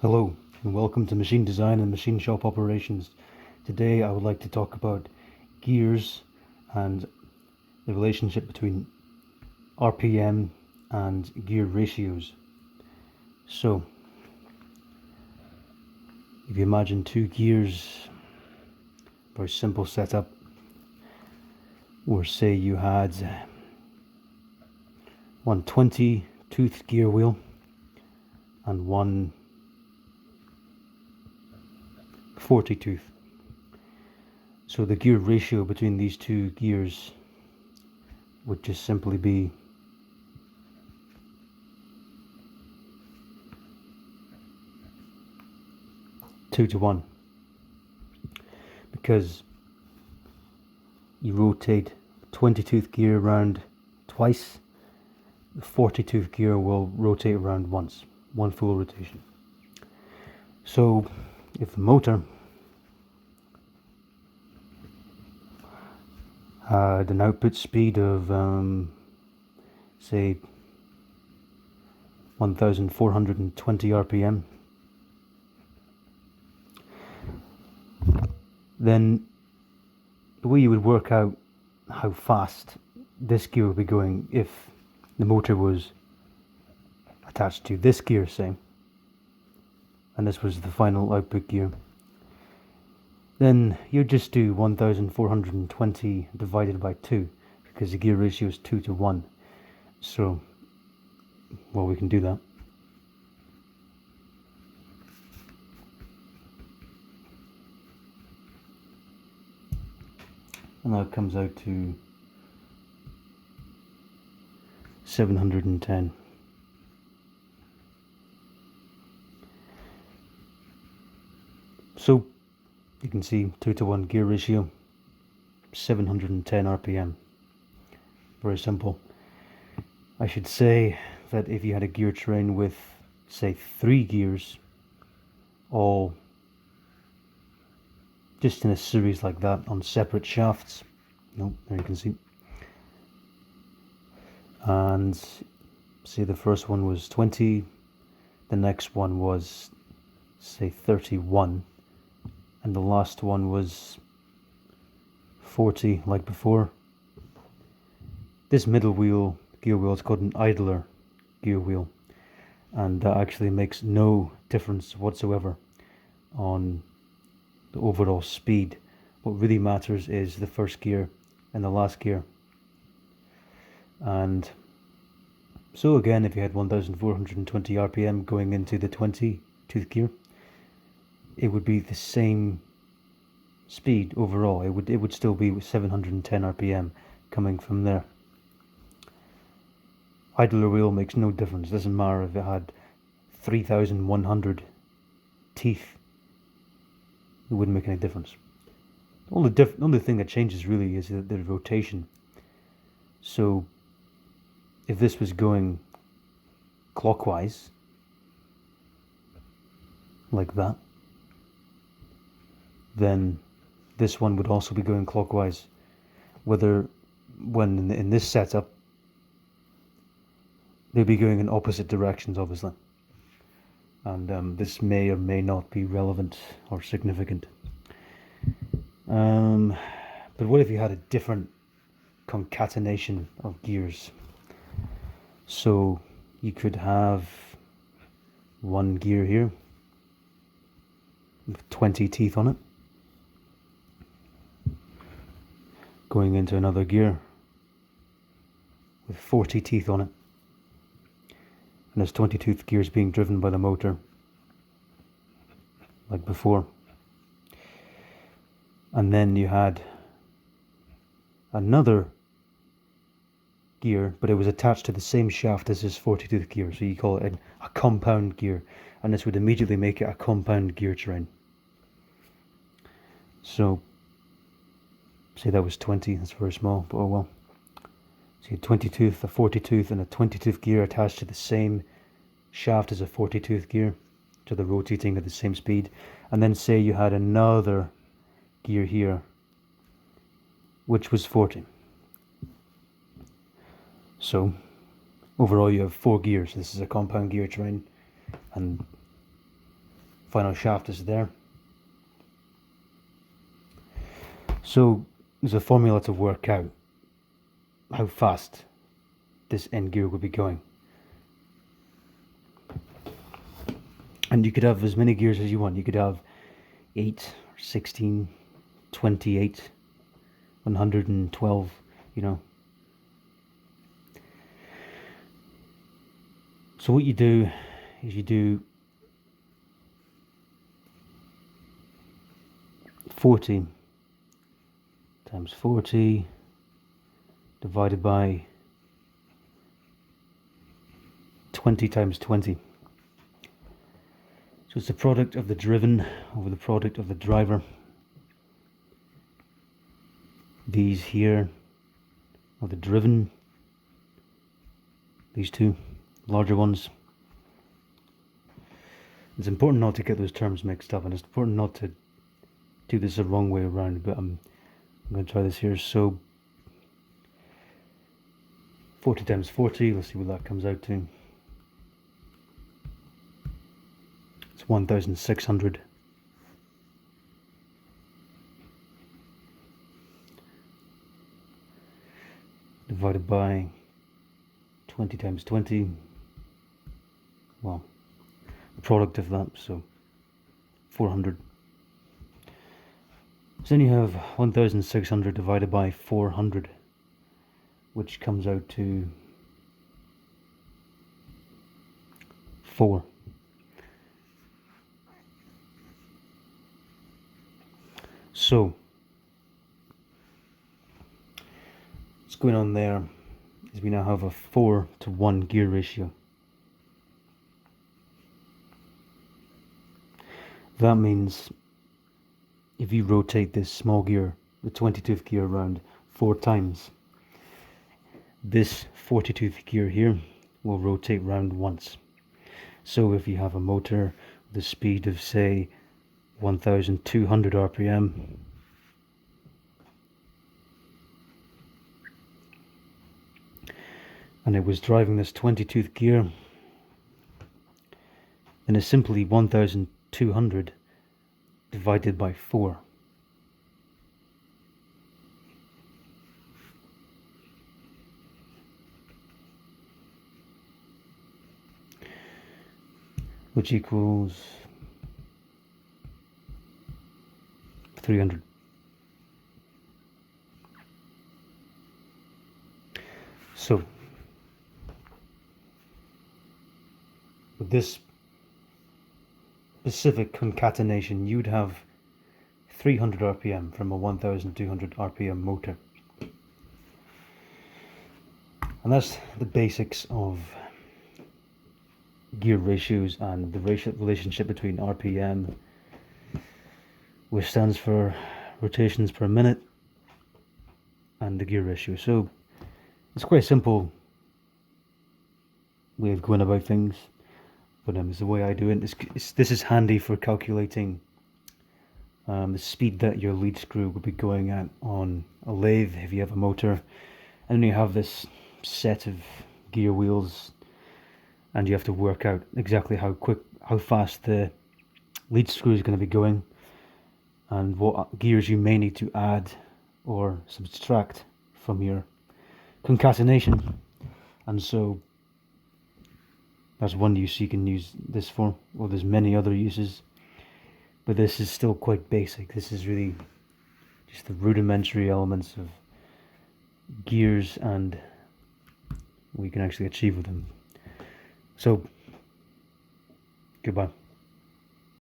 Hello and welcome to Machine Design and Machine Shop Operations. Today I would like to talk about gears and the relationship between RPM and gear ratios. So, if you imagine two gears, very simple setup, or say you had one 20-tooth gear wheel and one 40-tooth. So the gear ratio between these two gears would just simply be two to one, because you rotate 20-tooth gear around twice, the 40-tooth gear will rotate around once, one full rotation. So if the motor had an output speed of say 1420 RPM, then the way you would work out how fast this gear would be going if the motor was attached to this gear, say, and this was the final output gear, then you just do 1420 divided by 2, because the gear ratio is 2 to 1. So, well, we can do that. And that comes out to 710. So you can see 2 to 1 gear ratio, 710 RPM. Very simple. I should say that if you had a gear train with, say, 3 gears, all just in a series like that on separate shafts, there you can see, and say the first one was 20, the next one was, say, 31, and the last one was 40 like before. This middle wheel, gear wheel, is called an idler gear wheel, and that actually makes no difference whatsoever on the overall speed. What really matters is the first gear and the last gear. And so again, if you had 1420 RPM going into the 20-tooth gear, it would be the same speed overall. It would still be 710 RPM coming from there. Idler wheel makes no difference. Doesn't matter if it had 3,100 teeth. It wouldn't make any difference. The only thing that changes really is the rotation. So if this was going clockwise, like that, then this one would also be going clockwise. When in this setup, they'd be going in opposite directions, obviously. And this may or may not be relevant or significant. But what if you had a different concatenation of gears? So you could have one gear here with 20 teeth on it, going into another gear with 40 teeth on it, and there's 20-tooth gears being driven by the motor like before. And then you had another gear, but it was attached to the same shaft as this 40-tooth gear, so you call it a compound gear, and this would immediately make it a compound gear train. So say that was 20, that's very small, but oh well. So a 20-tooth, a 40-tooth, and a 20-tooth gear attached to the same shaft as a 40-tooth gear, so they're rotating at the same speed. And then say you had another gear here, which was 40. So overall you have 4 gears. This is a compound gear train, and final shaft is there. So there's a formula to work out how fast this end gear will be going. And you could have as many gears as you want. You could have 8, 16, 28, 112, you know. So what you do is you do 40 times 40 divided by 20 times 20. So it's the product of the driven over the product of the driver. These here are the driven, these two larger ones. It's important not to get those terms mixed up, and it's important not to do this the wrong way around, but I'm going to try this here. So 40 times 40, let's see what that comes out to. It's 1,600. Divided by 20 times 20, well, the product of that, so 400. So then you have 1,600 divided by 400, which comes out to 4. So what's going on there is we now have a 4-to-1 gear ratio. That means if you rotate this small gear, the 20-tooth gear, around 4 times, this 40-tooth gear here will rotate round once. So if you have a motor with a speed of, say, 1,200 RPM, and it was driving this 20-tooth gear, then it's simply 1,200 divided by 4. Which equals 300. So with this specific concatenation, you'd have 300 RPM from a 1,200 RPM motor. And that's the basics of gear ratios and the relationship between RPM, which stands for rotations per minute, and the gear ratio. So it's quite a simple way of going about things, but it's the way I do it. This is handy for calculating the speed that your lead screw will be going at on a lathe if you have a motor, and then you have this set of gear wheels, and you have to work out exactly how fast the lead screw is going to be going, and what gears you may need to add or subtract from your concatenation. And so that's one use you can use this for. Well, there's many other uses, but this is still quite basic. This is really just the rudimentary elements of gears and what you can actually achieve with them. So, goodbye.